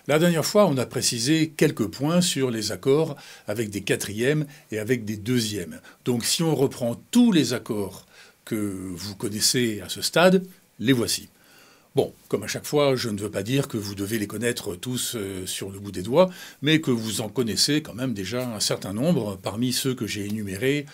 La dernière fois, on a précisé quelques points sur les accords avec des quatrièmes et avec des deuxièmes. Donc si on reprend tous les accords que vous connaissez à ce stade, les voici. Bon, comme à chaque fois, je ne veux pas dire que vous devez les connaître tous sur le bout des doigts, mais que vous en connaissez quand même déjà un certain nombre parmi ceux que j'ai énumérés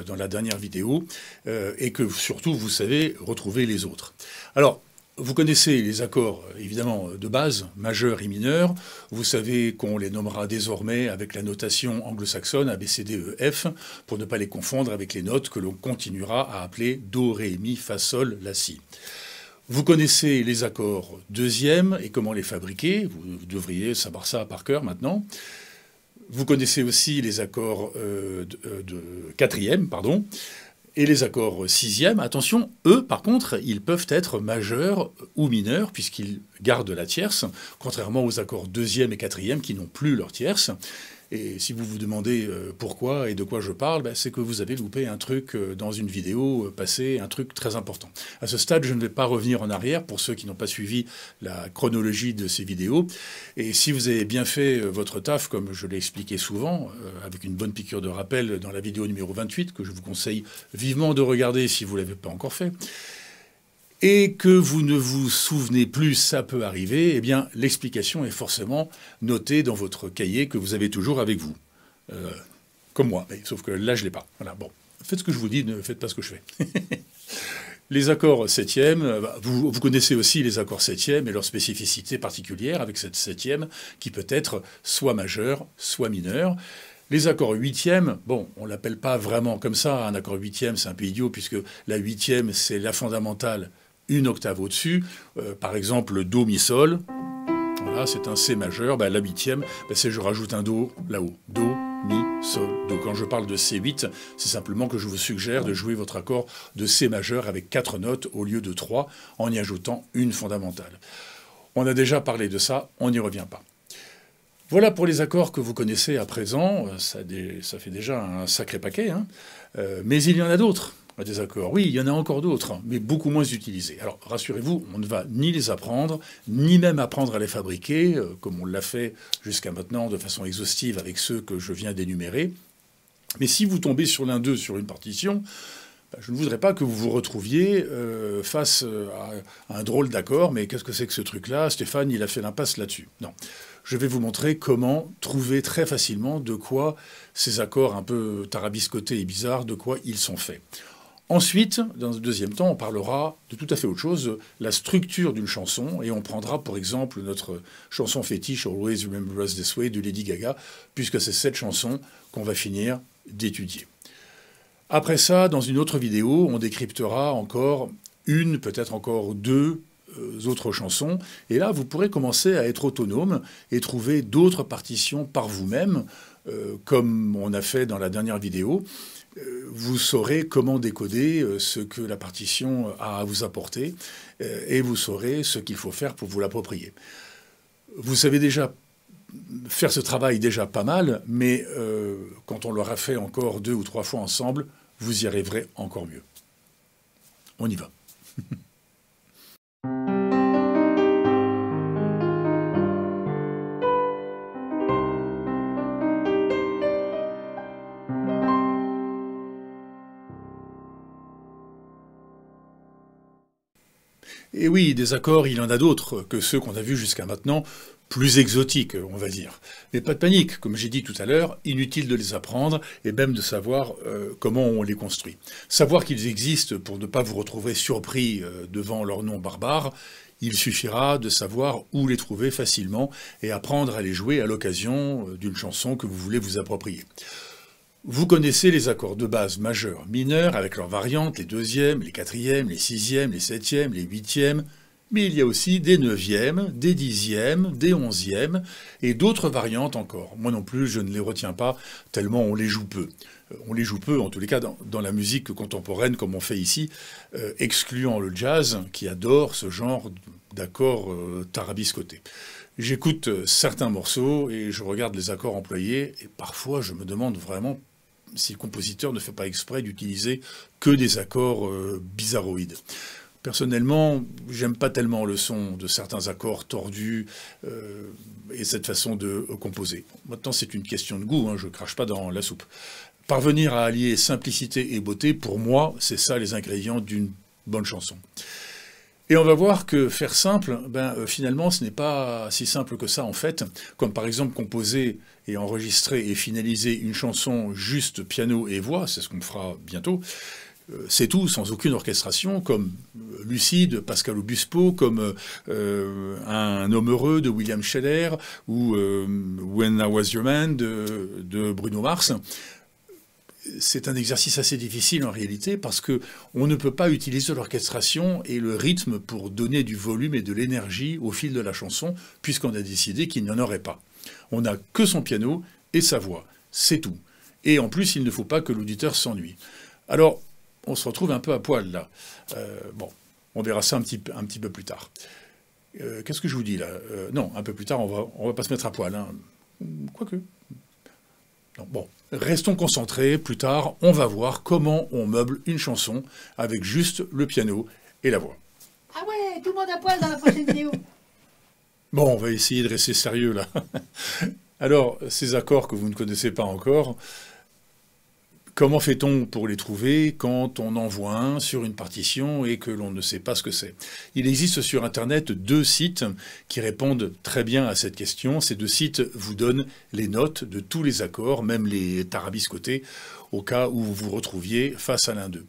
dans la dernière vidéo, et que surtout vous savez retrouver les autres. Alors, vous connaissez les accords, évidemment, de base, majeurs et mineurs. Vous savez qu'on les nommera désormais avec la notation anglo-saxonne A, B, C, D, E, F, pour ne pas les confondre avec les notes que l'on continuera à appeler Do, Ré, Mi, Fa, Sol, La, Si. Vous connaissez les accords deuxièmes et comment les fabriquer. Vous devriez savoir ça par cœur maintenant. Vous connaissez aussi les accords de quatrième, pardon. Et les accords sixièmes, attention, eux, par contre, ils peuvent être majeurs ou mineurs, puisqu'ils gardent la tierce, contrairement aux accords deuxième et quatrième qui n'ont plus leur tierce. Et si vous vous demandez pourquoi et de quoi je parle, ben c'est que vous avez loupé un truc dans une vidéo passée, un truc très important. À ce stade, je ne vais pas revenir en arrière pour ceux qui n'ont pas suivi la chronologie de ces vidéos. Et si vous avez bien fait votre taf, comme je l'ai expliqué souvent, avec une bonne piqûre de rappel dans la vidéo numéro 28, que je vous conseille vivement de regarder si vous ne l'avez pas encore fait, et que vous ne vous souvenez plus, ça peut arriver, eh bien, l'explication est forcément notée dans votre cahier que vous avez toujours avec vous. Comme moi, mais, sauf que là, je ne l'ai pas. Voilà, bon, faites ce que je vous dis, ne faites pas ce que je fais. Les accords septièmes, vous connaissez aussi les accords septièmes et leur spécificité particulière avec cette septième qui peut être soit majeure, soit mineure. Les accords huitièmes, bon, on ne l'appelle pas vraiment comme ça, un accord huitième, c'est un peu idiot, puisque la huitième, c'est la fondamentale, une octave au-dessus. Par exemple, Do, Mi, Sol, voilà, c'est un C majeur. Ben, la huitième, c'est je rajoute un Do là-haut. Do, Mi, Sol, Do. Quand je parle de C8, c'est simplement que je vous suggère de jouer votre accord de C majeur avec 4 notes au lieu de 3, en y ajoutant une fondamentale. On a déjà parlé de ça, on n'y revient pas. Voilà pour les accords que vous connaissez à présent, ça fait déjà un sacré paquet, hein. Mais il y en a d'autres, des accords. Oui, il y en a encore d'autres, mais beaucoup moins utilisés. Alors rassurez-vous, on ne va ni les apprendre, ni même apprendre à les fabriquer, comme on l'a fait jusqu'à maintenant de façon exhaustive avec ceux que je viens d'énumérer. Mais si vous tombez sur l'un d'eux sur une partition, je ne voudrais pas que vous vous retrouviez face à un drôle d'accord, mais qu'est-ce que c'est que ce truc-là? Stéphane, il a fait l'impasse là-dessus. Non. Je vais vous montrer comment trouver très facilement de quoi ces accords un peu tarabiscotés et bizarres, de quoi ils sont faits. Ensuite, dans un deuxième temps, on parlera de tout à fait autre chose, la structure d'une chanson, et on prendra pour exemple notre chanson fétiche Always Remember Us This Way de Lady Gaga, puisque c'est cette chanson qu'on va finir d'étudier. Après ça, dans une autre vidéo, on décryptera encore une, peut-être encore deux autres chansons. Et là, vous pourrez commencer à être autonome et trouver d'autres partitions par vous-même, comme on a fait dans la dernière vidéo. Vous saurez comment décoder ce que la partition a à vous apporter et vous saurez ce qu'il faut faire pour vous l'approprier. Vous savez déjà faire ce travail déjà pas mal, mais quand on l'aura fait encore 2 ou 3 fois ensemble, vous y arriverez encore mieux. On y va. Et oui, des accords, il y en a d'autres que ceux qu'on a vus jusqu'à maintenant, plus exotiques, on va dire. Mais pas de panique, comme j'ai dit tout à l'heure, inutile de les apprendre et même de savoir comment on les construit. Savoir qu'ils existent pour ne pas vous retrouver surpris devant leur nom barbare, il suffira de savoir où les trouver facilement et apprendre à les jouer à l'occasion d'une chanson que vous voulez vous approprier. Vous connaissez les accords de base majeurs, mineurs, avec leurs variantes, les deuxièmes, les quatrièmes, les sixièmes, les septièmes, les huitièmes, mais il y a aussi des neuvièmes, des dixièmes, des onzièmes, et d'autres variantes encore. Moi non plus, je ne les retiens pas, tellement on les joue peu. On les joue peu, en tous les cas, dans la musique contemporaine, comme on fait ici, excluant le jazz, qui adore ce genre d'accords tarabiscotés. J'écoute certains morceaux et je regarde les accords employés, et parfois je me demande vraiment si le compositeur ne fait pas exprès d'utiliser que des accords bizarroïdes. Personnellement, j'aime pas tellement le son de certains accords tordus et cette façon de composer. Maintenant, c'est une question de goût, hein, je crache pas dans la soupe. Parvenir à allier simplicité et beauté, pour moi, c'est ça les ingrédients d'une bonne chanson. Et on va voir que faire simple, finalement, ce n'est pas si simple que ça en fait. Comme par exemple composer et enregistrer et finaliser une chanson juste piano et voix, c'est ce qu'on fera bientôt. C'est tout, sans aucune orchestration, comme Lucide, Pascal Obispo, comme Un homme heureux de William Scheller, ou When I Was Your Man de Bruno Mars. C'est un exercice assez difficile en réalité parce que on ne peut pas utiliser l'orchestration et le rythme pour donner du volume et de l'énergie au fil de la chanson, puisqu'on a décidé qu'il n'y en aurait pas. On n'a que son piano et sa voix, c'est tout. Et en plus, il ne faut pas que l'auditeur s'ennuie. Alors, on se retrouve un peu à poil là. Bon, on verra ça un petit peu plus tard. Qu'est-ce que je vous dis là? Non, un peu plus tard, on va pas se mettre à poil. Hein. Quoique. Non, bon, restons concentrés. Plus tard, on va voir comment on meuble une chanson avec juste le piano et la voix. Ah ouais, tout le monde à poil dans la prochaine vidéo. Bon, on va essayer de rester sérieux là. Alors, ces accords que vous ne connaissez pas encore, comment fait-on pour les trouver quand on en voit un sur une partition et que l'on ne sait pas ce que c'est? Il existe sur Internet 2 sites qui répondent très bien à cette question. Ces 2 sites vous donnent les notes de tous les accords, même les tarabiscotés, au cas où vous vous retrouviez face à l'un d'eux.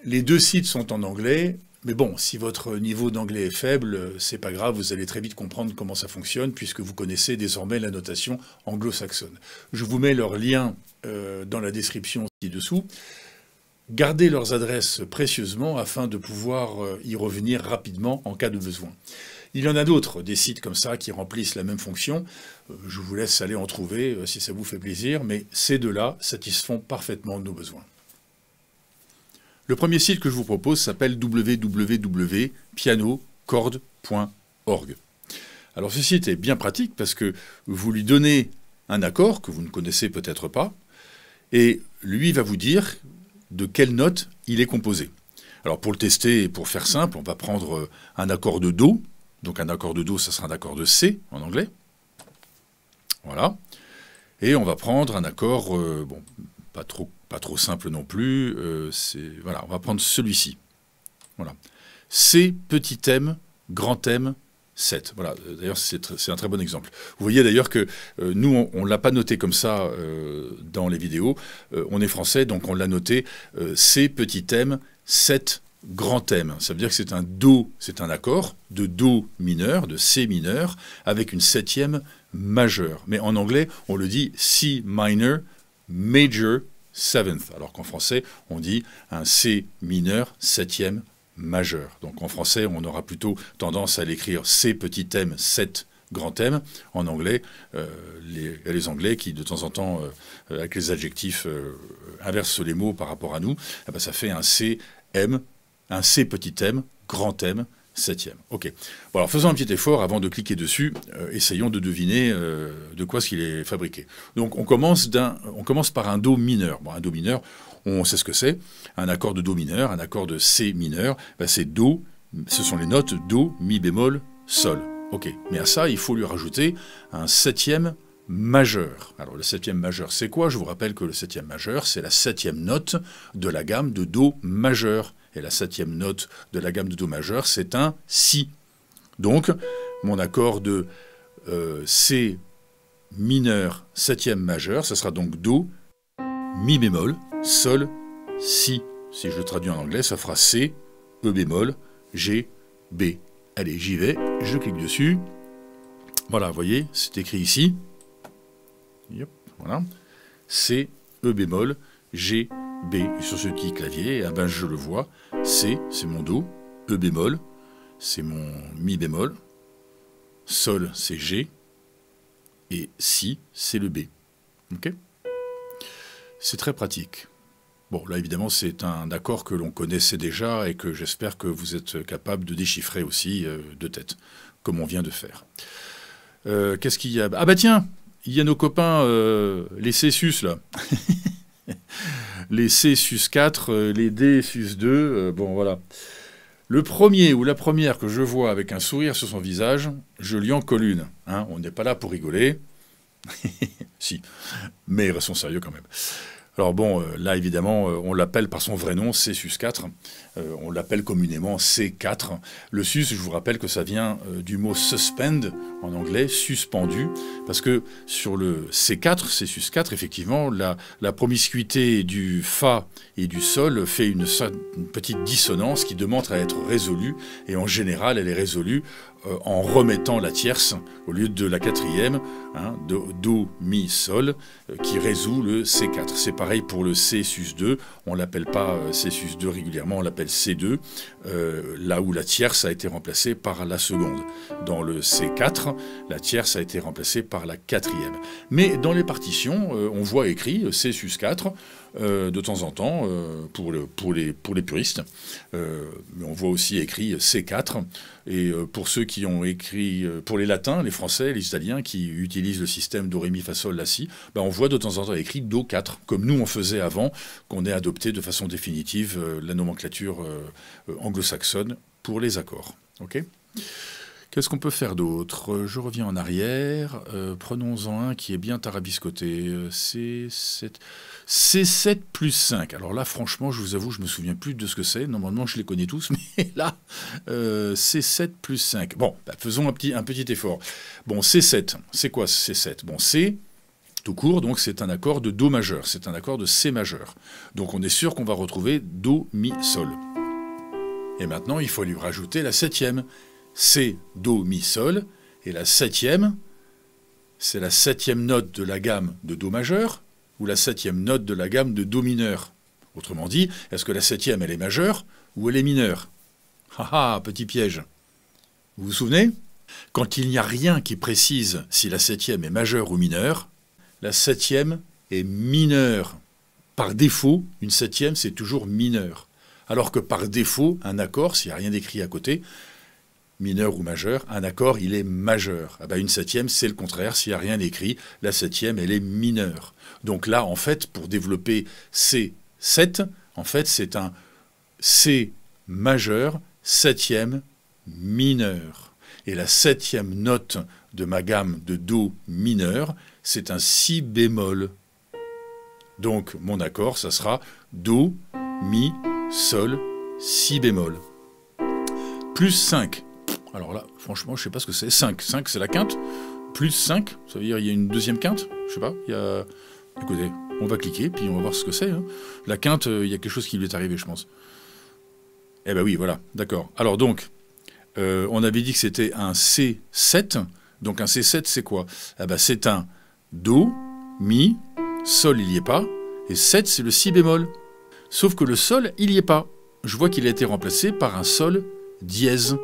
Les 2 sites sont en anglais. Mais bon, si votre niveau d'anglais est faible, c'est pas grave, vous allez très vite comprendre comment ça fonctionne, puisque vous connaissez désormais la notation anglo-saxonne. Je vous mets leurs liens dans la description ci-dessous. Gardez leurs adresses précieusement afin de pouvoir y revenir rapidement en cas de besoin. Il y en a d'autres, des sites comme ça qui remplissent la même fonction. Je vous laisse aller en trouver si ça vous fait plaisir, mais ces 2-là satisfont parfaitement nos besoins. Le premier site que je vous propose s'appelle www.pianochord.org. Alors ce site est bien pratique parce que vous lui donnez un accord que vous ne connaissez peut-être pas, et lui va vous dire de quelle note il est composé. Alors pour le tester et pour faire simple, on va prendre un accord de Do. Donc un accord de Do, ça sera un accord de C en anglais. Voilà. Et on va prendre un accord, bon, pas trop simple non plus, voilà, on va prendre celui-ci. Voilà. C, petit m, grand M, 7. Voilà, d'ailleurs, c'est un très bon exemple. Vous voyez d'ailleurs que nous, on ne l'a pas noté comme ça dans les vidéos. On est français, donc on l'a noté C, petit m, 7, grand M. Ça veut dire que c'est un Do, c'est un accord de Do mineur, de C mineur, avec une 7e majeure. Mais en anglais, on le dit C minor, major, 7th, alors qu'en français, on dit un C mineur, 7e majeur. Donc en français, on aura plutôt tendance à l'écrire C petit m, 7 grand M. En anglais, les Anglais qui, de temps en temps, avec les adjectifs, inversent les mots par rapport à nous, eh ben, ça fait un C petit m, grand M, 7e. Ok. Bon, alors faisons un petit effort avant de cliquer dessus. Essayons de deviner de quoi ce qu'il est fabriqué. Donc on commence par un Do mineur. Bon, un Do mineur, on sait ce que c'est. Un accord de Do mineur, un accord de C mineur, ben, c'est Do. Ce sont les notes Do, Mi bémol, Sol. Ok. Mais à ça, il faut lui rajouter un 7e majeur. Alors le 7e majeur, c'est quoi? Je vous rappelle que le 7e majeur, c'est la 7e note de la gamme de Do majeur. Et la 7e note de la gamme de Do majeur, c'est un Si. Donc, mon accord de C mineur 7e majeur, ça sera donc Do, Mi bémol, Sol, Si. Si je le traduis en anglais, ça fera C, E bémol, G, B. Allez, j'y vais, je clique dessus. Voilà, vous voyez, c'est écrit ici. Yep, voilà. C, E bémol, G, B. Et sur ce petit clavier, eh ben, je le vois. C, c'est mon Do. E bémol, c'est mon Mi bémol. Sol, c'est G. Et Si, c'est le B. Ok? C'est très pratique. Bon, là, évidemment, c'est un accord que l'on connaissait déjà et que j'espère que vous êtes capable de déchiffrer aussi de tête, comme on vient de faire. Qu'est-ce qu'il y a? Ah bah tiens, il y a nos copains, les C sus, là. Les C sus 4, les D sus 2, bon, voilà. Le premier ou la première que je vois avec un sourire sur son visage, je lui en colle une. Hein, on n'est pas là pour rigoler. Si, mais restons sérieux quand même. Alors bon, là évidemment, on l'appelle par son vrai nom, C sus 4. On l'appelle communément C4. Le sus, je vous rappelle que ça vient du mot suspend, en anglais, suspendu, parce que sur le C4, C sus 4, effectivement, la promiscuité du Fa et du Sol fait une petite dissonance qui demande à être résolue, et en général, elle est résolue en remettant la tierce au lieu de la quatrième, hein, Do, Mi, Sol, qui résout le C4. C'est pareil pour le C sus 2, on ne l'appelle pas C sus 2 régulièrement, on l'appelle C2, là où la tierce a été remplacée par la seconde. Dans le C4, la tierce a été remplacée par la quatrième. Mais dans les partitions, on voit écrit C sus 4, de temps en temps, pour les puristes. Mais on voit aussi écrit C4. Et pour ceux qui ont écrit, pour les latins, les français, les italiens, qui utilisent le système do, ré, mi, fa, sol, la, si, ben on voit de temps en temps écrit do 4, comme nous on faisait avant, qu'on ait adopté de façon définitive la nomenclature anglo-saxonne pour les accords. Ok ? Qu'est-ce qu'on peut faire d'autre? Je reviens en arrière. Prenons-en un qui est bien tarabiscoté. C7 plus 5. Alors là, franchement, je vous avoue, je ne me souviens plus de ce que c'est. Normalement, je les connais tous, mais là, C7 plus 5. Bon, bah, faisons un petit effort. Bon, C7, c'est quoi C7? Bon, C, tout court, donc c'est un accord de Do majeur. C'est un accord de C majeur. Donc on est sûr qu'on va retrouver Do, Mi, Sol. Et maintenant, il faut lui rajouter la septième. C, Do, Mi, Sol, et la septième, c'est la septième note de la gamme de Do majeur, ou la septième note de la gamme de Do mineur. Autrement dit, est-ce que la septième, elle est majeure, ou elle est mineure? Ah ah, petit piège. Vous vous souvenez? Quand il n'y a rien qui précise si la septième est majeure ou mineure, la septième est mineure. Par défaut, une septième, c'est toujours mineur. Alors que par défaut, un accord, s'il n'y a rien d'écrit à côté, mineur ou majeur, un accord, il est majeur. Ah ben, une septième, c'est le contraire. S'il n'y a rien écrit, la septième, elle est mineure. Donc là, en fait, pour développer C7, en fait, c'est un C majeur, septième mineur. Et la septième note de ma gamme de Do mineur, c'est un Si bémol. Donc, mon accord, ça sera Do, Mi, Sol, Si bémol. Plus 5. Alors là, franchement, je ne sais pas ce que c'est. 5. 5, c'est la quinte. Plus 5, ça veut dire qu'il y a une deuxième quinte. Je ne sais pas. Il y a... Écoutez, on va cliquer, puis on va voir ce que c'est. Hein. La quinte, il y a quelque chose qui lui est arrivé, je pense. Eh ben oui, voilà. D'accord. Alors donc, on avait dit que c'était un C7. Donc un C7, c'est quoi? Eh ben, c'est un Do, Mi, Sol, il n'y est pas. Et 7, c'est le Si bémol. Sauf que le Sol, il n'y est pas. Je vois qu'il a été remplacé par un Sol dièse.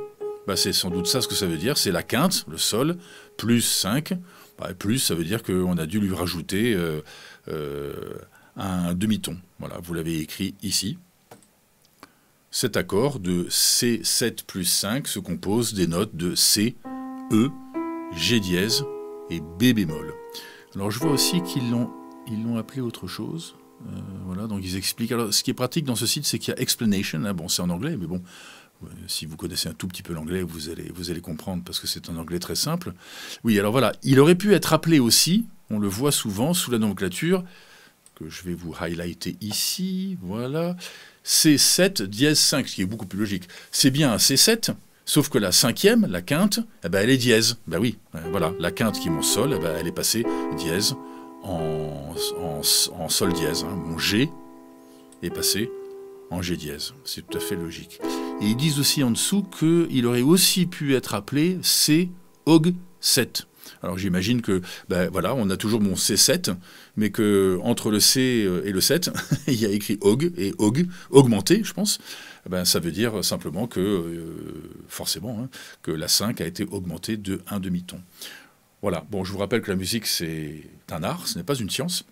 Bah, c'est sans doute ça ce que ça veut dire, c'est la quinte, le Sol, plus 5. Bah, plus, ça veut dire qu'on a dû lui rajouter un demi-ton. Voilà, vous l'avez écrit ici. Cet accord de C7 plus 5 se compose des notes de C, E, G dièse et B bémol. Alors je vois aussi qu'ils l'ont appelé autre chose. Voilà, donc ils expliquent. Alors ce qui est pratique dans ce site, c'est qu'il y a explanation. Hein, bon, c'est en anglais, mais bon... Si vous connaissez un tout petit peu l'anglais, vous allez comprendre parce que c'est un anglais très simple. Oui, alors voilà, il aurait pu être appelé aussi, on le voit souvent sous la nomenclature, que je vais vous highlighter ici, voilà, C7 dièse 5, ce qui est beaucoup plus logique. C'est bien un C7, sauf que la cinquième, la quinte, eh ben, elle est dièse. Ben oui, voilà, la quinte qui est mon Sol, eh ben, elle est passée dièse en Sol dièse. Hein. Mon G est passé en G dièse. C'est tout à fait logique. Et ils disent aussi en dessous qu'il aurait aussi pu être appelé C Og 7. Alors j'imagine que, ben voilà, on a toujours mon C7, mais que entre le C et le 7, il y a écrit Og, et Og, augmenté, je pense. Ben, ça veut dire simplement que, forcément, hein, que la 5 a été augmentée de un demi-ton. Voilà, bon, je vous rappelle que la musique, c'est un art, ce n'est pas une science.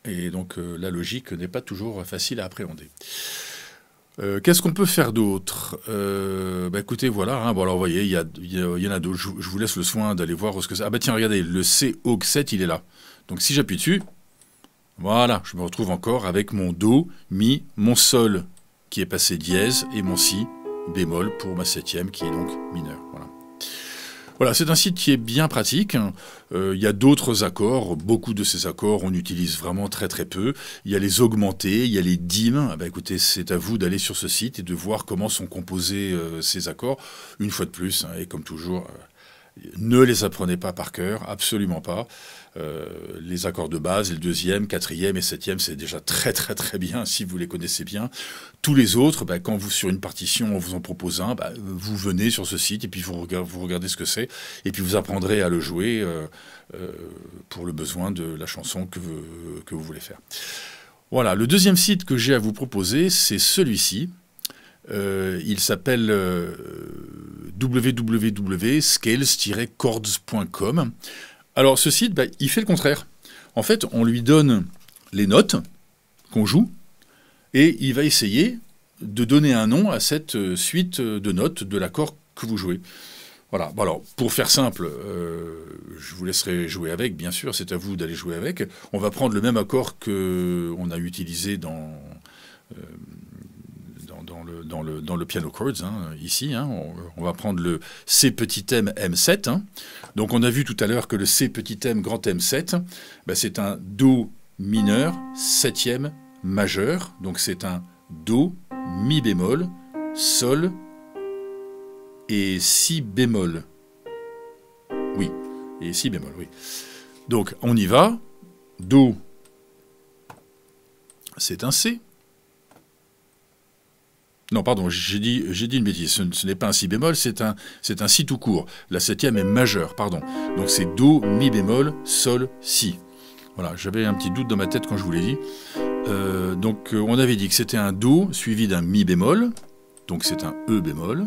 Et donc la logique n'est pas toujours facile à appréhender. Qu'est-ce qu'on peut faire d'autre? Bah, écoutez, voilà. Hein, bon, alors, vous voyez, il y en a d'autres. Je vous laisse le soin d'aller voir ce que c'est. Ah, bah tiens, regardez, le C Og 7, il est là. Donc, si j'appuie dessus, voilà, je me retrouve encore avec mon Do, Mi, mon Sol qui est passé dièse et mon Si bémol pour ma septième qui est donc mineure. Voilà. Voilà, c'est un site qui est bien pratique. Il y a d'autres accords. Beaucoup de ces accords, on utilise vraiment très très peu. Il y a les augmentés, il y a les dîmes. Ah ben, écoutez, c'est à vous d'aller sur ce site et de voir comment sont composés ces accords. Une fois de plus, hein, et comme toujours, ne les apprenez pas par cœur, absolument pas. Les accords de base, le deuxième, quatrième et septième, c'est déjà très très très bien si vous les connaissez bien. Tous les autres, bah, quand vous sur une partition on vous en propose un, bah, vous venez sur ce site et puis vous regardez ce que c'est et puis vous apprendrez à le jouer pour le besoin de la chanson que vous voulez faire. Voilà, le deuxième site que j'ai à vous proposer, c'est celui-ci. Il s'appelle www.scales-chords.com. Alors ce site, bah, il fait le contraire. En fait, on lui donne les notes qu'on joue et il va essayer de donner un nom à cette suite de notes de l'accord que vous jouez. Voilà. Bon, alors, pour faire simple, je vous laisserai jouer avec, bien sûr, c'est à vous d'aller jouer avec. On va prendre le même accord qu'on a utilisé dans le piano chords, hein, ici. Hein, on va prendre le C petit m M7. Hein. Donc on a vu tout à l'heure que le C petit m grand M7, bah, c'est un Do mineur, septième majeur. Donc c'est un Do, Mi bémol, Sol et Si bémol. Oui, et Si bémol, oui. Donc on y va. Do, c'est un C. Non, pardon, j'ai dit une bêtise. Ce n'est pas un si bémol, c'est un si tout court. La septième est majeure, pardon. Donc c'est Do, Mi bémol, Sol, Si. Voilà, j'avais un petit doute dans ma tête quand je vous l'ai dit. Donc on avait dit que c'était un Do suivi d'un Mi bémol. Donc c'est un E bémol.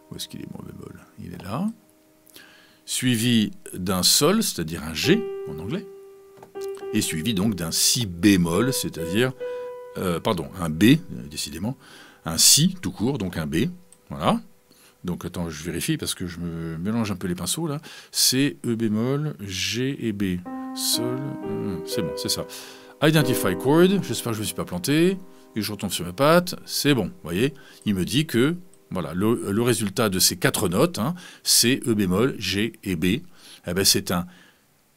Où est-ce qu'il est mon bémol? Il est là. Suivi d'un Sol, c'est-à-dire un G en anglais. Et suivi donc d'un Si bémol, c'est-à-dire... un B, décidément, un Si, tout court, donc un B, voilà. Donc, attends, je vérifie parce que je me mélange un peu les pinceaux, là. C, E bémol, G et B. Sol, c'est bon, c'est ça. Identify chord, j'espère que je ne me suis pas planté, et je retombe sur mes pattes, c'est bon, vous voyez. Il me dit que, voilà, le résultat de ces quatre notes, hein, C, E bémol, G et B, eh ben, c'est un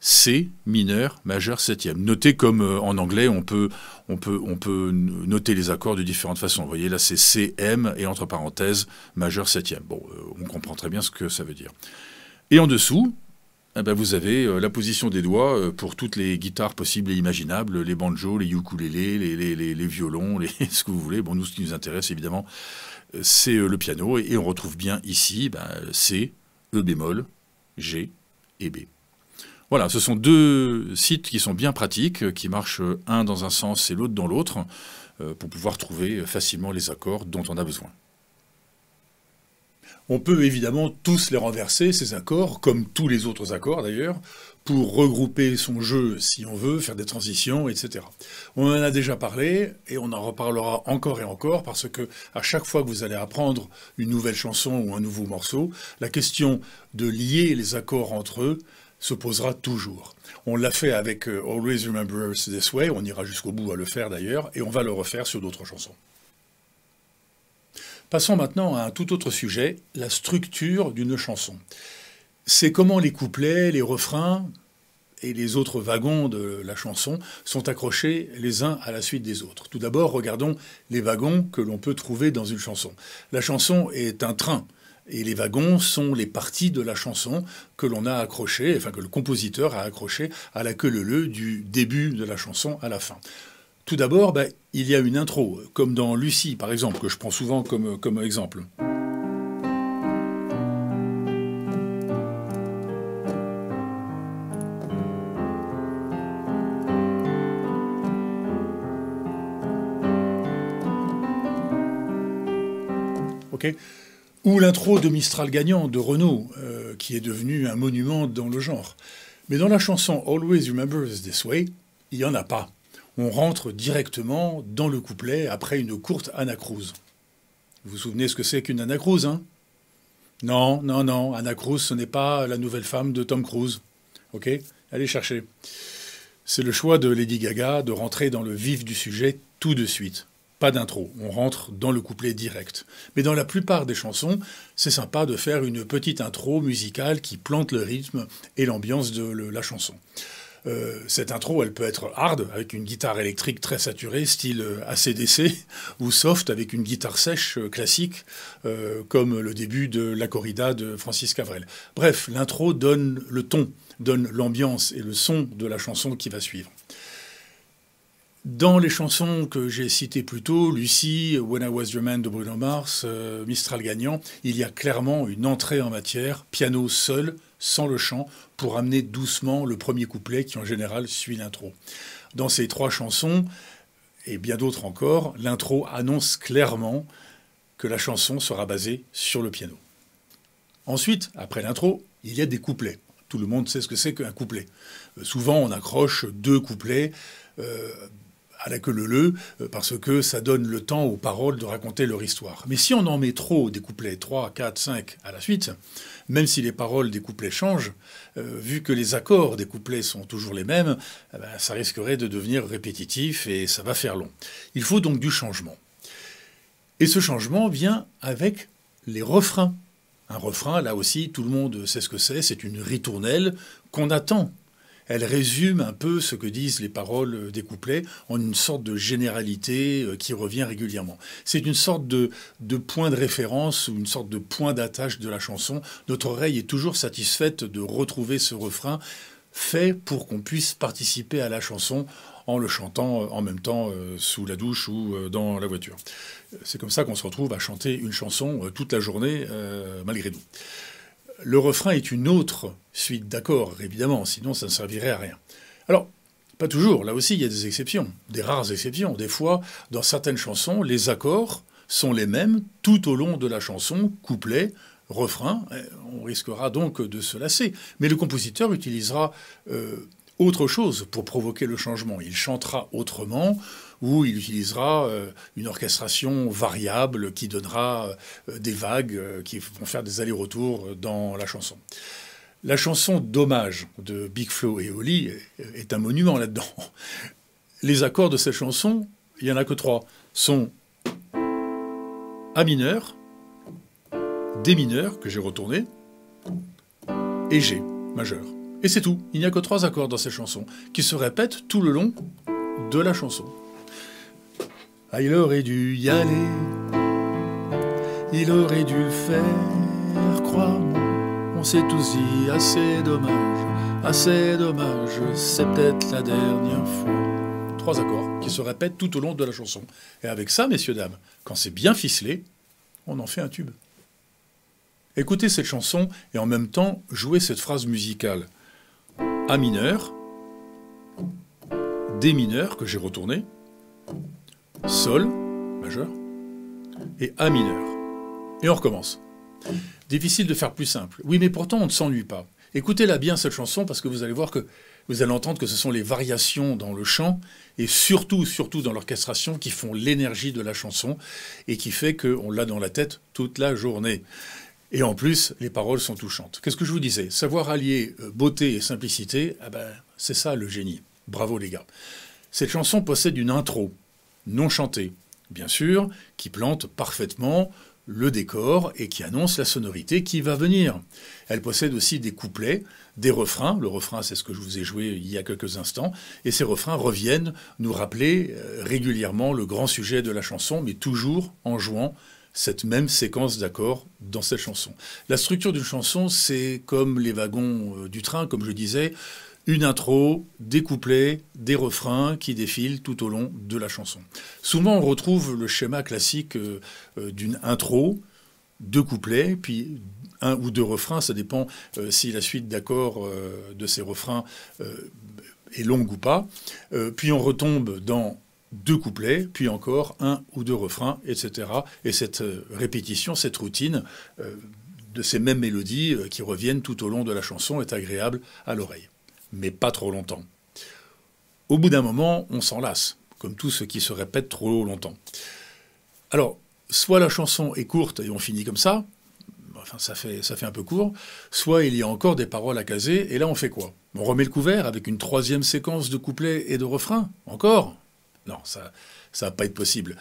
C mineur majeur septième. Notez comme en anglais, on peut noter les accords de différentes façons. Vous voyez, là c'est C, M et entre parenthèses majeur septième. Bon, on comprend très bien ce que ça veut dire. Et en dessous, eh ben, vous avez la position des doigts pour toutes les guitares possibles et imaginables, les banjos, les ukulélés, les violons, ce que vous voulez. Bon, nous, ce qui nous intéresse évidemment, c'est le piano. Et on retrouve bien ici C, E bémol, G et B. Voilà, ce sont deux sites qui sont bien pratiques, qui marchent un dans un sens et l'autre dans l'autre, pour pouvoir trouver facilement les accords dont on a besoin. On peut évidemment tous les renverser, ces accords, comme tous les autres accords d'ailleurs, pour regrouper son jeu si on veut, faire des transitions, etc. On en a déjà parlé, et on en reparlera encore et encore, parce que à chaque fois que vous allez apprendre une nouvelle chanson ou un nouveau morceau, la question de lier les accords entre eux se posera toujours. On l'a fait avec Always Remember Us This Way, on ira jusqu'au bout à le faire d'ailleurs, et on va le refaire sur d'autres chansons. Passons maintenant à un tout autre sujet, la structure d'une chanson. C'est comment les couplets, les refrains et les autres wagons de la chanson sont accrochés les uns à la suite des autres. Tout d'abord, regardons les wagons que l'on peut trouver dans une chanson. La chanson est un train. Et les wagons sont les parties de la chanson que l'on a accrochées, enfin que le compositeur a accrochées à la queue leu-leu du début de la chanson à la fin. Tout d'abord, il y a une intro, comme dans Lucie par exemple, que je prends souvent comme exemple. Ok ? Ou l'intro de Mistral gagnant de Renaud, qui est devenu un monument dans le genre. Mais dans la chanson Always Remember Us This Way, il n'y en a pas. On rentre directement dans le couplet après une courte anacrouse. Vous vous souvenez ce que c'est qu'une anacrouse, hein? Non, anacrouse, ce n'est pas la nouvelle femme de Tom Cruise. Ok? Allez chercher. C'est le choix de Lady Gaga de rentrer dans le vif du sujet tout de suite. pas d'intro, on rentre dans le couplet direct. Mais dans la plupart des chansons, c'est sympa de faire une petite intro musicale qui plante le rythme et l'ambiance de la chanson. Cette intro, elle peut être hard, avec une guitare électrique très saturée, style AC/DC, ou soft, avec une guitare sèche classique, comme le début de La Corrida de Francis Cabrel. Bref, l'intro donne le ton, donne l'ambiance et le son de la chanson qui va suivre. Dans les chansons que j'ai citées plus tôt, Lucie, When I Was Your Man de Bruno Mars, Mistral gagnant, il y a clairement une entrée en matière, piano seul, sans le chant, pour amener doucement le premier couplet qui en général suit l'intro. Dans ces trois chansons, et bien d'autres encore, l'intro annonce clairement que la chanson sera basée sur le piano. Ensuite, après l'intro, il y a des couplets. Tout le monde sait ce que c'est qu'un couplet. Souvent, on accroche deux couplets à la queue leu-leu, parce que ça donne le temps aux paroles de raconter leur histoire. Mais si on en met trop, des couplets 3, 4, 5 à la suite, même si les paroles des couplets changent, vu que les accords des couplets sont toujours les mêmes, ça risquerait de devenir répétitif et ça va faire long. Il faut donc du changement. Et ce changement vient avec les refrains. Un refrain, là aussi, tout le monde sait ce que c'est une ritournelle qu'on attend. Elle résume un peu ce que disent les paroles des couplets en une sorte de généralité qui revient régulièrement. C'est une sorte de point de référence ou une sorte de point d'attache de la chanson. Notre oreille est toujours satisfaite de retrouver ce refrain fait pour qu'on puisse participer à la chanson en le chantant en même temps sous la douche ou dans la voiture. C'est comme ça qu'on se retrouve à chanter une chanson toute la journée malgré nous. Le refrain est une autre suite d'accords, évidemment, sinon ça ne servirait à rien. Alors, pas toujours, là aussi il y a des exceptions, des rares exceptions. Des fois, dans certaines chansons, les accords sont les mêmes tout au long de la chanson, couplet, refrain, on risquera donc de se lasser. Mais le compositeur utilisera autre chose pour provoquer le changement. Il chantera autrement ou il utilisera une orchestration variable qui donnera des vagues qui vont faire des allers-retours dans la chanson. La chanson d'hommage de Big Flo et Oli est un monument là-dedans. Les accords de cette chanson, il n'y en a que 3, sont A mineur, D mineur, que j'ai retourné, et G majeur. Et c'est tout. Il n'y a que 3 accords dans cette chanson, qui se répètent tout le long de la chanson. Ah, il aurait dû y aller, il aurait dû le faire, crois-moi. On s'est tous dit, assez dommage, c'est peut-être la dernière fois. 3 accords qui se répètent tout au long de la chanson. Et avec ça, messieurs, dames, quand c'est bien ficelé, on en fait un tube. Écoutez cette chanson et en même temps, jouez cette phrase musicale. A mineur, D mineur, que j'ai retourné, Sol, majeur, et A mineur. Et on recommence. Difficile de faire plus simple. Oui, mais pourtant, on ne s'ennuie pas. Écoutez-la bien, cette chanson, parce que vous allez voir que vous allez entendre que ce sont les variations dans le chant, et surtout dans l'orchestration, qui font l'énergie de la chanson, et qui fait qu'on l'a dans la tête toute la journée. Et en plus, les paroles sont touchantes. Qu'est-ce que je vous disais? Savoir allier beauté et simplicité, c'est ça le génie. Bravo les gars. Cette chanson possède une intro, non chantée, bien sûr, qui plante parfaitement le décor et qui annonce la sonorité qui va venir. Elle possède aussi des couplets, des refrains. Le refrain, c'est ce que je vous ai joué il y a quelques instants. Et ces refrains reviennent nous rappeler régulièrement le grand sujet de la chanson, mais toujours en jouant cette même séquence d'accords dans cette chanson. La structure d'une chanson, c'est comme les wagons du train, comme je disais, une intro, des couplets, des refrains qui défilent tout au long de la chanson. Souvent, on retrouve le schéma classique d'une intro, 2 couplets, puis 1 ou 2 refrains, ça dépend si la suite d'accords de ces refrains est longue ou pas. Puis on retombe dans 2 couplets, puis encore 1 ou 2 refrains, etc. Et cette répétition, cette routine de ces mêmes mélodies qui reviennent tout au long de la chanson est agréable à l'oreille. Mais pas trop longtemps. Au bout d'un moment, on s'en lasse, comme tout ce qui se répète trop longtemps. Alors, soit la chanson est courte et on finit comme ça, enfin ça fait un peu court, soit il y a encore des paroles à caser, et là on fait quoi? On remet le couvert avec une 3e séquence de couplets et de refrains? Encore? Non, ça va pas être possible.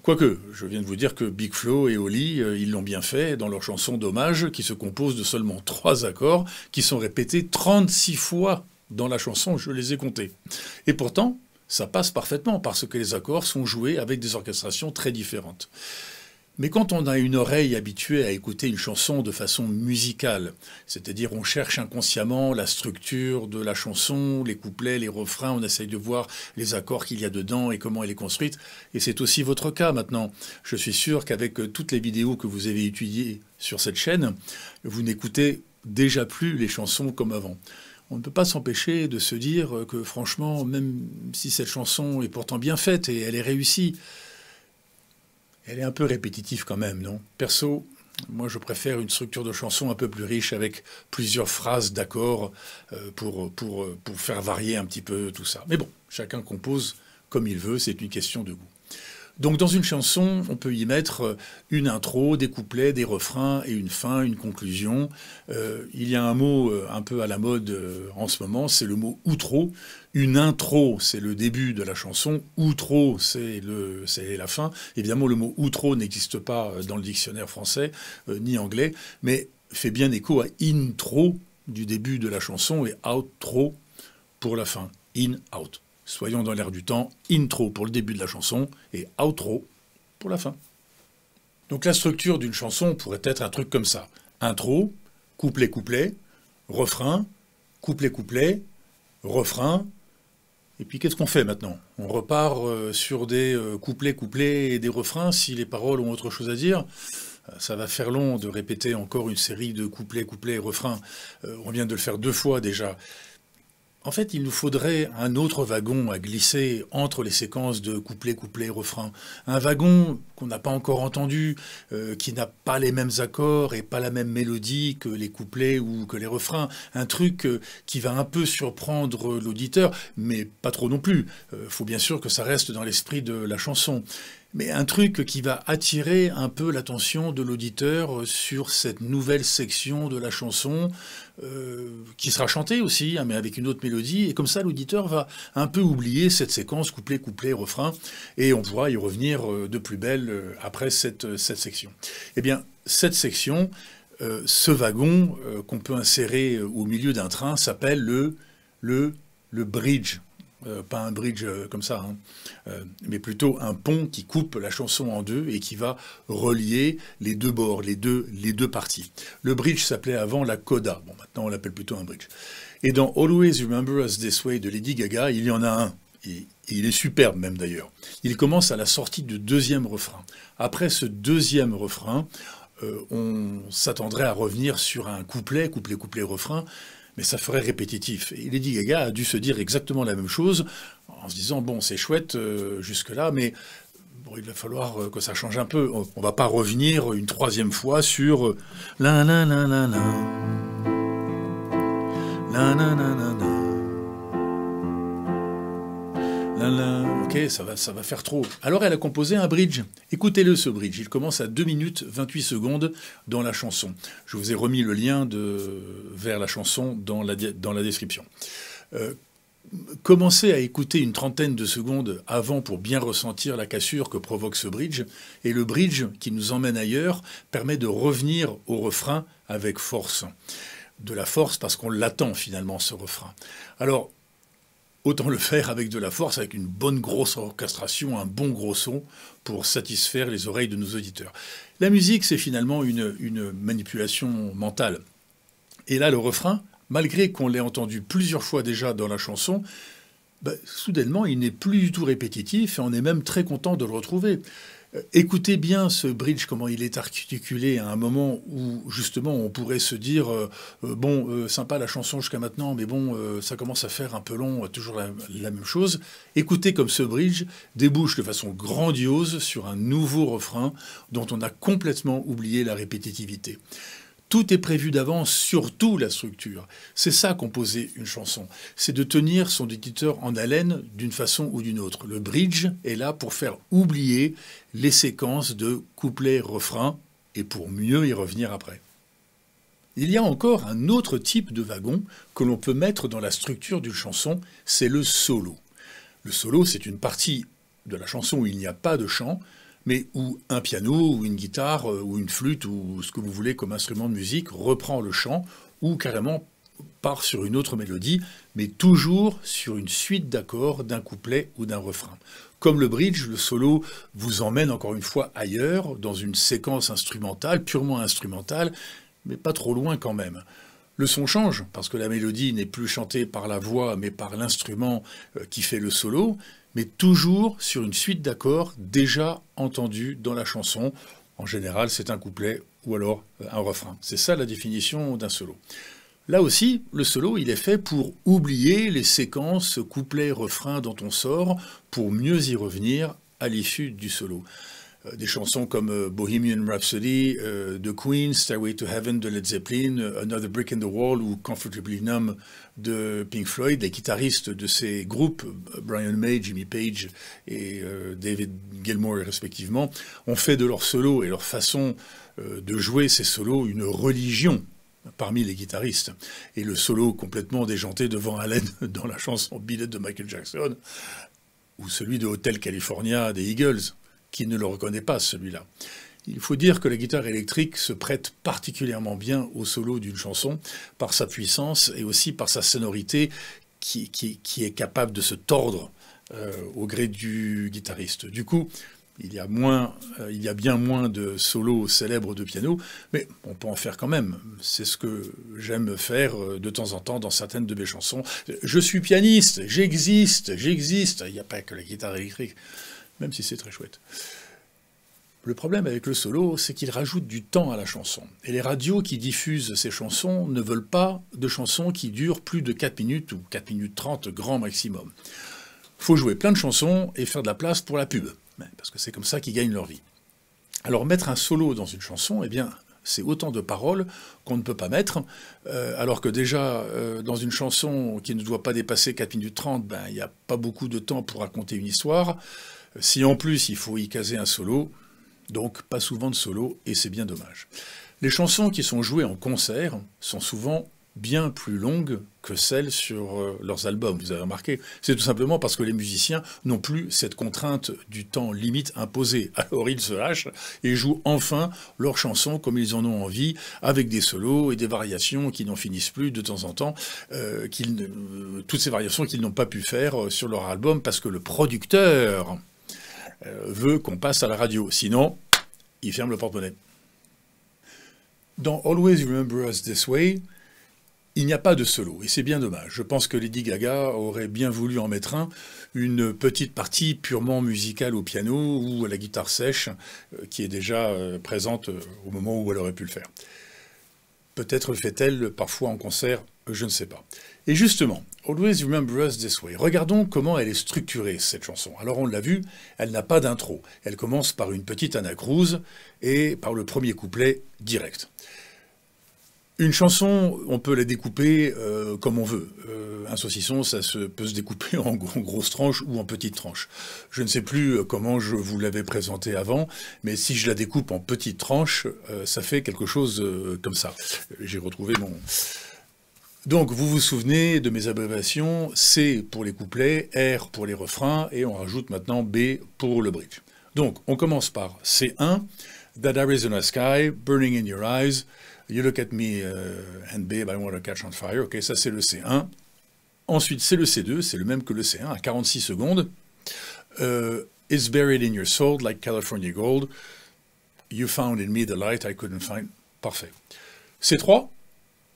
Quoique, je viens de vous dire que Big Flo et Oli, ils l'ont bien fait dans leur chanson d'hommage, qui se compose de seulement 3 accords, qui sont répétés 36 fois dans la chanson, je les ai comptés. Et pourtant, ça passe parfaitement, parce que les accords sont joués avec des orchestrations très différentes. Mais quand on a une oreille habituée à écouter une chanson de façon musicale, c'est-à-dire on cherche inconsciemment la structure de la chanson, les couplets, les refrains, on essaye de voir les accords qu'il y a dedans et comment elle est construite, et c'est aussi votre cas maintenant. Je suis sûr qu'avec toutes les vidéos que vous avez étudiées sur cette chaîne, vous n'écoutez déjà plus les chansons comme avant. On ne peut pas s'empêcher de se dire que franchement, même si cette chanson est pourtant bien faite et elle est réussie, elle est un peu répétitive quand même, non? Perso, moi je préfère une structure de chanson un peu plus riche avec plusieurs phrases d'accords pour faire varier un petit peu tout ça. Mais bon, chacun compose comme il veut, c'est une question de goût. Donc dans une chanson, on peut y mettre une intro, des couplets, des refrains et une fin, une conclusion. Il y a un mot un peu à la mode en ce moment, c'est le mot outro. Une intro, c'est le début de la chanson. Outro, c'est la fin. Évidemment, le mot outro n'existe pas dans le dictionnaire français ni anglais, mais fait bien écho à intro du début de la chanson et outro pour la fin. In, out. Soyons dans l'air du temps, intro pour le début de la chanson et outro pour la fin. Donc la structure d'une chanson pourrait être un truc comme ça. Intro, couplet-couplet, refrain, couplet-couplet, refrain. Et puis qu'est-ce qu'on fait maintenant? On repart sur des couplets-couplets et des refrains si les paroles ont autre chose à dire. Ça va faire long de répéter encore une série de couplets-couplets et refrains. On vient de le faire 2 fois déjà. En fait, il nous faudrait un autre wagon à glisser entre les séquences de couplet, couplet, refrain. Un wagon qu'on n'a pas encore entendu, qui n'a pas les mêmes accords et pas la même mélodie que les couplets ou que les refrains. Un truc qui va un peu surprendre l'auditeur, mais pas trop non plus. Faut bien sûr que ça reste dans l'esprit de la chanson. Mais un truc qui va attirer un peu l'attention de l'auditeur sur cette nouvelle section de la chanson, qui sera chantée aussi, hein, mais avec une autre mélodie, et comme ça l'auditeur va un peu oublier cette séquence couplet, couplet, refrain, et on pourra y revenir de plus belle après cette section. Eh bien, cette section, ce wagon qu'on peut insérer au milieu d'un train s'appelle le bridge. Pas un bridge comme ça, hein, mais plutôt un pont qui coupe la chanson en 2 et qui va relier les 2 bords, les deux parties. Le bridge s'appelait avant la coda, bon maintenant on l'appelle plutôt un bridge. Et dans Always Remember Us This Way de Lady Gaga, il y en a un, et il est superbe même d'ailleurs. Il commence à la sortie du 2e refrain. Après ce 2e refrain, on s'attendrait à revenir sur un couplet, couplet, couplet, refrain, mais ça ferait répétitif. Et Lady Gaga a dû se dire exactement la même chose, en se disant, bon, c'est chouette jusque-là, mais bon, il va falloir que ça change un peu. On ne va pas revenir une 3e fois sur la la la la la, la la la la la. Ok, ça va faire trop. Alors elle a composé un bridge. Écoutez-le ce bridge. Il commence à 2 minutes 28 secondes dans la chanson. Je vous ai remis le lien vers la chanson dans la description. Commencez à écouter une trentaine de secondes avant pour bien ressentir la cassure que provoque ce bridge. Et le bridge qui nous emmène ailleurs permet de revenir au refrain avec force. De la force parce qu'on l'attend finalement ce refrain. Alors, autant le faire avec de la force, avec une bonne grosse orchestration, un bon gros son, pour satisfaire les oreilles de nos auditeurs. La musique, c'est finalement une manipulation mentale. Et là, le refrain, malgré qu'on l'ait entendu plusieurs fois déjà dans la chanson, soudainement, il n'est plus du tout répétitif, et on est même très content de le retrouver. Écoutez bien ce bridge, comment il est articulé à un moment où, justement, on pourrait se dire sympa la chanson jusqu'à maintenant, mais bon, ça commence à faire un peu long, toujours la même chose. Écoutez comme ce bridge débouche de façon grandiose sur un nouveau refrain dont on a complètement oublié la répétitivité. Tout est prévu d'avance, surtout la structure. C'est ça composer une chanson. C'est de tenir son auditeur en haleine d'une façon ou d'une autre. Le bridge est là pour faire oublier les séquences de couplet-refrain et pour mieux y revenir après. Il y a encore un autre type de wagon que l'on peut mettre dans la structure d'une chanson, c'est le solo. Le solo, c'est une partie de la chanson où il n'y a pas de chant, mais où un piano, ou une guitare, ou une flûte, ou ce que vous voulez comme instrument de musique, reprend le chant, ou carrément part sur une autre mélodie, mais toujours sur une suite d'accords d'un couplet ou d'un refrain. Comme le bridge, le solo vous emmène encore une fois ailleurs, dans une séquence instrumentale, purement instrumentale, mais pas trop loin quand même. Le son change, parce que la mélodie n'est plus chantée par la voix, mais par l'instrument qui fait le solo, mais toujours sur une suite d'accords déjà entendus dans la chanson. En général, c'est un couplet ou alors un refrain. C'est ça la définition d'un solo. Là aussi, le solo, il est fait pour oublier les séquences couplet-refrain dont on sort, pour mieux y revenir à l'issue du solo. Des chansons comme Bohemian Rhapsody de Queen, Stairway to Heaven de Led Zeppelin, Another Brick in the Wall ou Comfortably Numb de Pink Floyd. Les guitaristes de ces groupes, Brian May, Jimmy Page et David Gilmour respectivement, ont fait de leur solo et leur façon de jouer ces solos une religion parmi les guitaristes. Et le solo complètement déjanté devant Allen dans la chanson Beat It de Michael Jackson, ou celui de Hotel California des Eagles, qui ne le reconnaît pas, celui-là. Il faut dire que la guitare électrique se prête particulièrement bien au solo d'une chanson, par sa puissance et aussi par sa sonorité qui est capable de se tordre au gré du guitariste. Du coup, il y a bien moins de solos célèbres de piano, mais on peut en faire quand même. C'est ce que j'aime faire de temps en temps dans certaines de mes chansons. Je suis pianiste, j'existe. Il n'y a pas que la guitare électrique, même si c'est très chouette. Le problème avec le solo, c'est qu'il rajoute du temps à la chanson. Et les radios qui diffusent ces chansons ne veulent pas de chansons qui durent plus de 4 minutes ou 4 minutes 30 grand maximum. Il faut jouer plein de chansons et faire de la place pour la pub, parce que c'est comme ça qu'ils gagnent leur vie. Alors mettre un solo dans une chanson, eh bien, c'est autant de paroles qu'on ne peut pas mettre, alors que déjà, dans une chanson qui ne doit pas dépasser 4 minutes 30, il n'y a pas beaucoup de temps pour raconter une histoire. Si en plus il faut y caser un solo, donc pas souvent de solo, et c'est bien dommage. Les chansons qui sont jouées en concert sont souvent bien plus longues que celles sur leurs albums, vous avez remarqué. C'est tout simplement parce que les musiciens n'ont plus cette contrainte du temps limite imposée. Alors ils se lâchent et jouent enfin leurs chansons comme ils en ont envie, avec des solos et des variations qui n'en finissent plus de temps en temps, toutes ces variations qu'ils n'ont pas pu faire sur leur album parce que le producteur veut qu'on passe à la radio. Sinon, il ferme le porte-monnaie. Dans Always Remember Us This Way, il n'y a pas de solo, et c'est bien dommage. Je pense que Lady Gaga aurait bien voulu en mettre une petite partie purement musicale au piano ou à la guitare sèche, qui est déjà présente au moment où elle aurait pu le faire. Peut-être le fait-elle parfois en concert, je ne sais pas. Et justement, Always Remember Us This Way. Regardons comment elle est structurée, cette chanson. Alors on l'a vu, elle n'a pas d'intro. Elle commence par une petite anacrouse et par le premier couplet direct. Une chanson, on peut la découper comme on veut. Un saucisson, peut se découper en grosses tranches ou en petites tranches. Je ne sais plus comment je vous l'avais présenté avant, mais si je la découpe en petites tranches, ça fait quelque chose comme ça. J'ai retrouvé mon... Donc, vous vous souvenez de mes abréviations, C pour les couplets, R pour les refrains, et on rajoute maintenant B pour le bridge. Donc, on commence par C1, That Arizona Sky, Burning in Your Eyes, You Look at Me and Babe, I Want to Catch on Fire. Ok, ça c'est le C1. Ensuite, c'est le C2, c'est le même que le C1, à 46 secondes. It's buried in your soul like California gold. You found in me the light I couldn't find. Parfait. C3,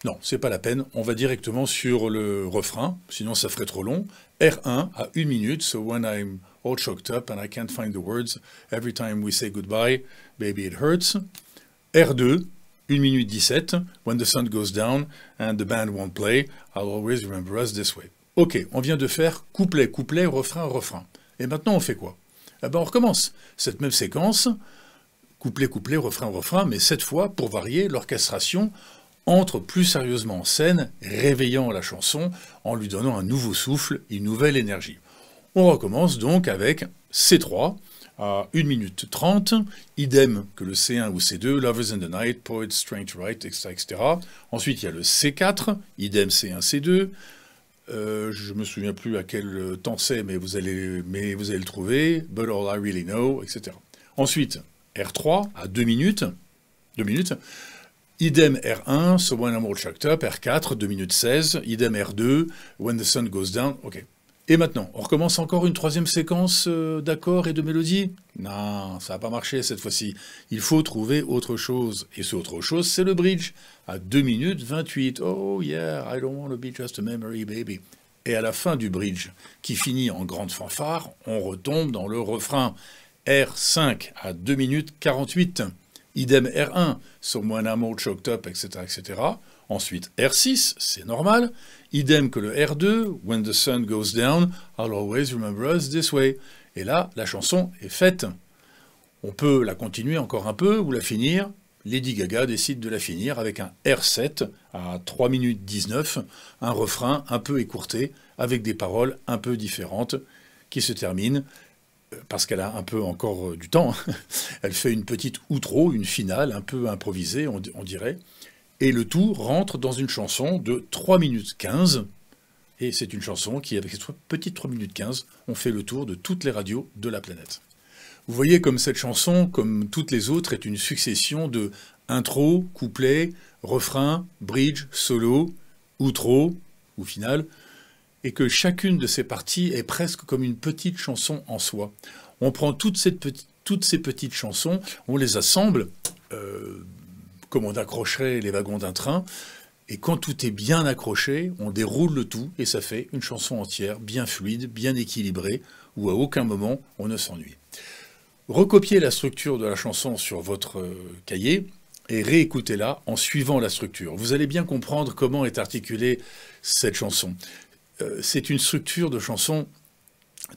non, c'est pas la peine. On va directement sur le refrain, sinon ça ferait trop long. R1 à 1 minute, so when I'm all choked up and I can't find the words, every time we say goodbye, baby it hurts. R2, 1 minute 17, when the sun goes down and the band won't play, I'll always remember us this way. Ok, on vient de faire couplet, couplet, refrain, refrain. Et maintenant on fait quoi? Eh ben on recommence cette même séquence, couplet, couplet, refrain, refrain, mais cette fois, pour varier, l'orchestration entre plus sérieusement en scène, réveillant la chanson en lui donnant un nouveau souffle, une nouvelle énergie. On recommence donc avec C3 à 1 minute 30, idem que le C1 ou C2, Lovers in the Night, Poets Trying to Write, etc., etc. Ensuite, il y a le C4, idem C1, C2. Je me souviens plus à quel temps c'est, mais vous allez le trouver. But all I really know, etc. Ensuite, R3 à 2 minutes. 2 minutes. Idem R1, So When I'm All Chucked Up, R4, 2 minutes 16. Idem R2, When the Sun Goes Down. OK. Et maintenant, on recommence encore une troisième séquence d'accords et de mélodies? Non, ça n'a pas marché cette fois-ci. Il faut trouver autre chose. Et ce autre chose, c'est le bridge, à 2 minutes 28. Oh yeah, I don't want to be just a memory, baby. Et à la fin du bridge, qui finit en grande fanfare, on retombe dans le refrain. R5 à 2 minutes 48. Idem R1, So When I'm All Choked Up, etc., etc. Ensuite, R6, c'est normal. Idem que le R2, When the Sun Goes Down, I'll Always Remember Us This Way. Et là, la chanson est faite. On peut la continuer encore un peu ou la finir. Lady Gaga décide de la finir avec un R7 à 3 minutes 19, un refrain un peu écourté, avec des paroles un peu différentes, qui se termine, parce qu'elle a un peu encore du temps, elle fait une petite outro, une finale un peu improvisée, on dirait, et le tout rentre dans une chanson de 3 minutes 15, et c'est une chanson qui, avec cette petite 3 minutes 15, on fait le tour de toutes les radios de la planète. Vous voyez comme cette chanson, comme toutes les autres, est une succession de intro, couplet, refrain, bridge, solo, outro, ou finale, et que chacune de ces parties est presque comme une petite chanson en soi. On prend toutes ces petites chansons, on les assemble, comme on accrocherait les wagons d'un train, et quand tout est bien accroché, on déroule le tout, et ça fait une chanson entière, bien fluide, bien équilibrée, où à aucun moment on ne s'ennuie. Recopiez la structure de la chanson sur votre cahier, et réécoutez-la en suivant la structure. Vous allez bien comprendre comment est articulée cette chanson. C'est une structure de chanson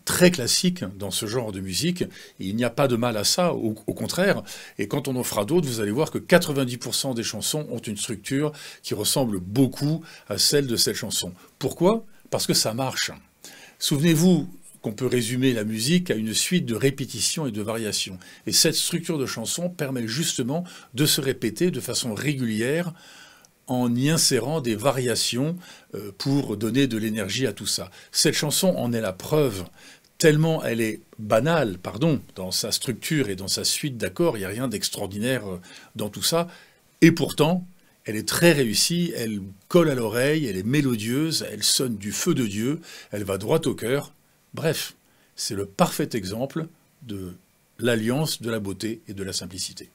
très classique dans ce genre de musique. Et il n'y a pas de mal à ça, au contraire. Et quand on en fera d'autres, vous allez voir que 90% des chansons ont une structure qui ressemble beaucoup à celle de cette chanson. Pourquoi? Parce que ça marche. Souvenez-vous qu'on peut résumer la musique à une suite de répétitions et de variations. Et cette structure de chanson permet justement de se répéter de façon régulière, en y insérant des variations pour donner de l'énergie à tout ça. Cette chanson en est la preuve, tellement elle est banale, dans sa structure et dans sa suite d'accords, il n'y a rien d'extraordinaire dans tout ça, et pourtant, elle est très réussie, elle colle à l'oreille, elle est mélodieuse, elle sonne du feu de Dieu, elle va droit au cœur. Bref, c'est le parfait exemple de l'alliance de la beauté et de la simplicité.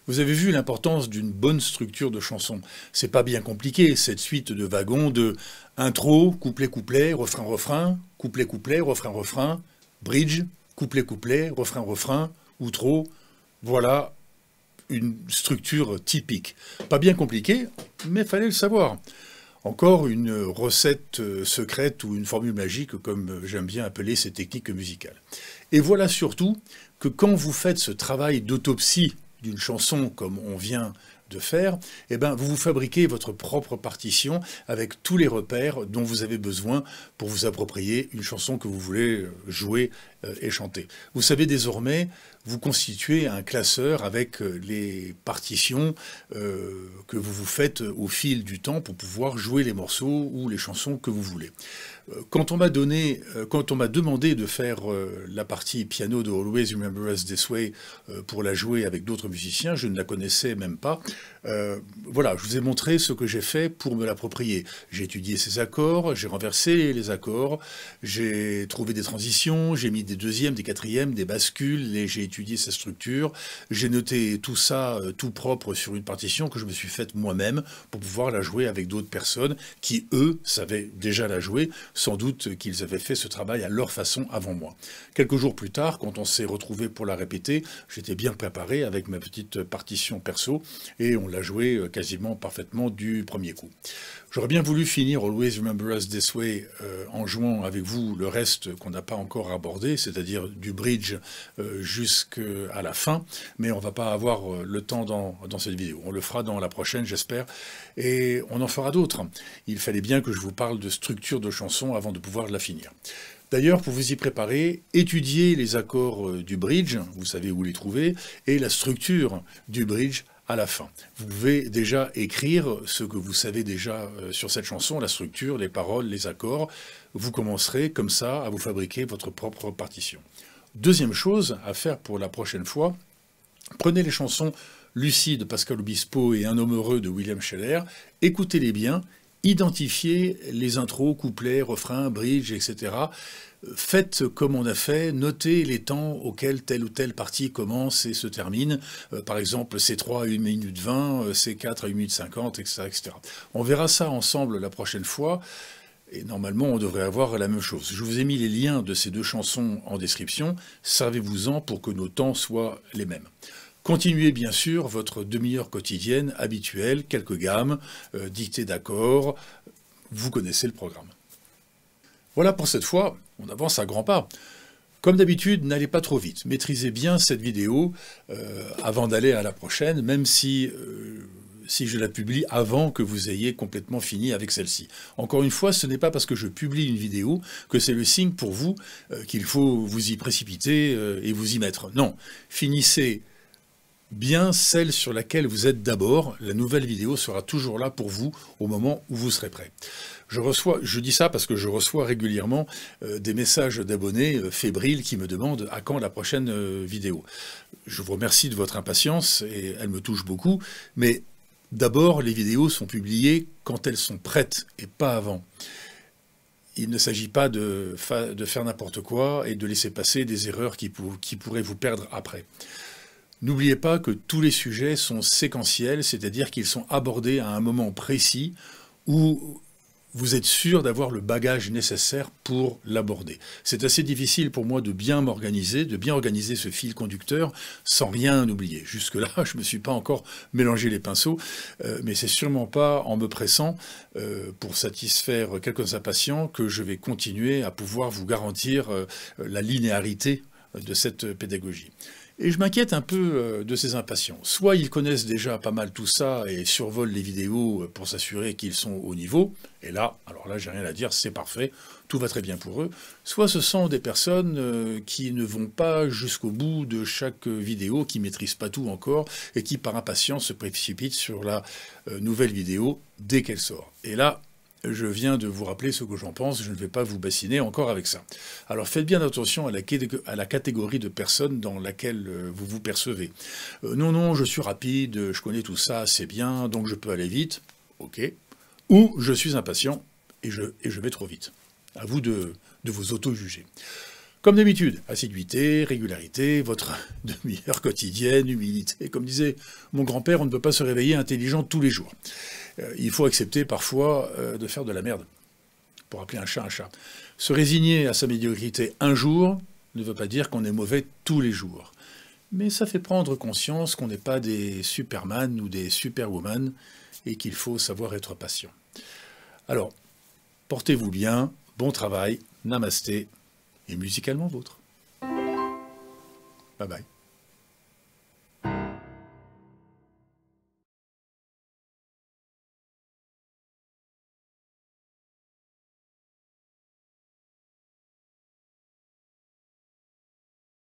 Vous avez vu l'importance d'une bonne structure de chanson. C'est pas bien compliqué, cette suite de wagons de intro, couplet-couplet, refrain-refrain, couplet-couplet, refrain-refrain, bridge, couplet-couplet, refrain-refrain, outro. Voilà une structure typique. Pas bien compliqué, mais fallait le savoir. Encore une recette secrète ou une formule magique, comme j'aime bien appeler ces techniques musicales. Et voilà surtout que quand vous faites ce travail d'autopsie d'une chanson comme on vient de faire, eh ben, vous vous fabriquez votre propre partition avec tous les repères dont vous avez besoin pour vous approprier une chanson que vous voulez jouer et chanter. Vous savez désormais vous constituez un classeur avec les partitions que vous vous faites au fil du temps pour pouvoir jouer les morceaux ou les chansons que vous voulez. Quand on m'a demandé de faire la partie piano de Always Remember Us This Way pour la jouer avec d'autres musiciens, je ne la connaissais même pas. Voilà, je vous ai montré ce que j'ai fait pour me l'approprier. J'ai étudié ces accords, j'ai renversé les accords, j'ai trouvé des transitions, j'ai mis des deuxièmes, des quatrièmes, des bascules, et j'ai étudié sa structure. J'ai noté tout ça tout propre sur une partition que je me suis faite moi-même pour pouvoir la jouer avec d'autres personnes qui, eux, savaient déjà la jouer. Sans doute qu'ils avaient fait ce travail à leur façon avant moi. Quelques jours plus tard, quand on s'est retrouvés pour la répéter, j'étais bien préparé avec ma petite partition perso et on l'a joué quasiment parfaitement du premier coup. J'aurais bien voulu finir Always Remember Us This Way en jouant avec vous le reste qu'on n'a pas encore abordé, c'est-à-dire du bridge jusqu'à la fin, mais on ne va pas avoir le temps dans cette vidéo. On le fera dans la prochaine, j'espère, et on en fera d'autres. Il fallait bien que je vous parle de structure de chanson avant de pouvoir la finir. D'ailleurs, pour vous y préparer, étudiez les accords du bridge, vous savez où les trouver, et la structure du bridge à la fin. Vous pouvez déjà écrire ce que vous savez déjà sur cette chanson, la structure, les paroles, les accords. Vous commencerez comme ça à vous fabriquer votre propre partition. Deuxième chose à faire pour la prochaine fois, prenez les chansons Lucie de Pascal Obispo et Un homme heureux de William Scheller, écoutez-les bien, identifiez les intros, couplets, refrains, bridge, etc. Faites comme on a fait, notez les temps auxquels telle ou telle partie commence et se termine. Par exemple, C3 à 1 minute 20, C4 à 1 minute 50, etc., etc. On verra ça ensemble la prochaine fois. Et normalement, on devrait avoir la même chose. Je vous ai mis les liens de ces deux chansons en description. Servez-vous-en pour que nos temps soient les mêmes. Continuez bien sûr votre demi-heure quotidienne habituelle, quelques gammes, dictées d'accords. Vous connaissez le programme. Voilà pour cette fois, on avance à grands pas. Comme d'habitude, n'allez pas trop vite. Maîtrisez bien cette vidéo avant d'aller à la prochaine, même si je la publie avant que vous ayez complètement fini avec celle-ci. Encore une fois, ce n'est pas parce que je publie une vidéo que c'est le signe pour vous qu'il faut vous y précipiter et vous y mettre. Non, finissez bien celle sur laquelle vous êtes d'abord. La nouvelle vidéo sera toujours là pour vous au moment où vous serez prêt. Je dis ça parce que je reçois régulièrement des messages d'abonnés fébriles qui me demandent à quand la prochaine vidéo. Je vous remercie de votre impatience et elle me touche beaucoup, mais d'abord les vidéos sont publiées quand elles sont prêtes et pas avant. Il ne s'agit pas de faire n'importe quoi et de laisser passer des erreurs qui pourraient vous perdre après. N'oubliez pas que tous les sujets sont séquentiels, c'est-à-dire qu'ils sont abordés à un moment précis où vous êtes sûr d'avoir le bagage nécessaire pour l'aborder. C'est assez difficile pour moi de bien m'organiser, de bien organiser ce fil conducteur sans rien oublier. Jusque-là, je ne me suis pas encore mélangé les pinceaux, mais c'est sûrement pas en me pressant pour satisfaire quelques impatients que je vais continuer à pouvoir vous garantir la linéarité de cette pédagogie. Et je m'inquiète un peu de ces impatients. Soit ils connaissent déjà pas mal tout ça et survolent les vidéos pour s'assurer qu'ils sont au niveau, et là, alors là, j'ai rien à dire, c'est parfait, tout va très bien pour eux. Soit ce sont des personnes qui ne vont pas jusqu'au bout de chaque vidéo, qui maîtrisent pas tout encore, et qui par impatience se précipitent sur la nouvelle vidéo dès qu'elle sort. Et là, je viens de vous rappeler ce que j'en pense, je ne vais pas vous bassiner encore avec ça. Alors faites bien attention à la catégorie de personnes dans laquelle vous vous percevez. Non, je suis rapide, je connais tout ça, c'est bien, donc je peux aller vite, ok. Ou je suis impatient et je vais trop vite. À vous de vous auto-juger. Comme d'habitude, assiduité, régularité, votre demi-heure quotidienne, humilité. Comme disait mon grand-père, on ne peut pas se réveiller intelligent tous les jours. Il faut accepter parfois de faire de la merde, pour appeler un chat un chat. Se résigner à sa médiocrité un jour ne veut pas dire qu'on est mauvais tous les jours. Mais ça fait prendre conscience qu'on n'est pas des Superman ou des Superwoman et qu'il faut savoir être patient. Alors, portez-vous bien, bon travail, namasté, et musicalement vôtre. Bye bye.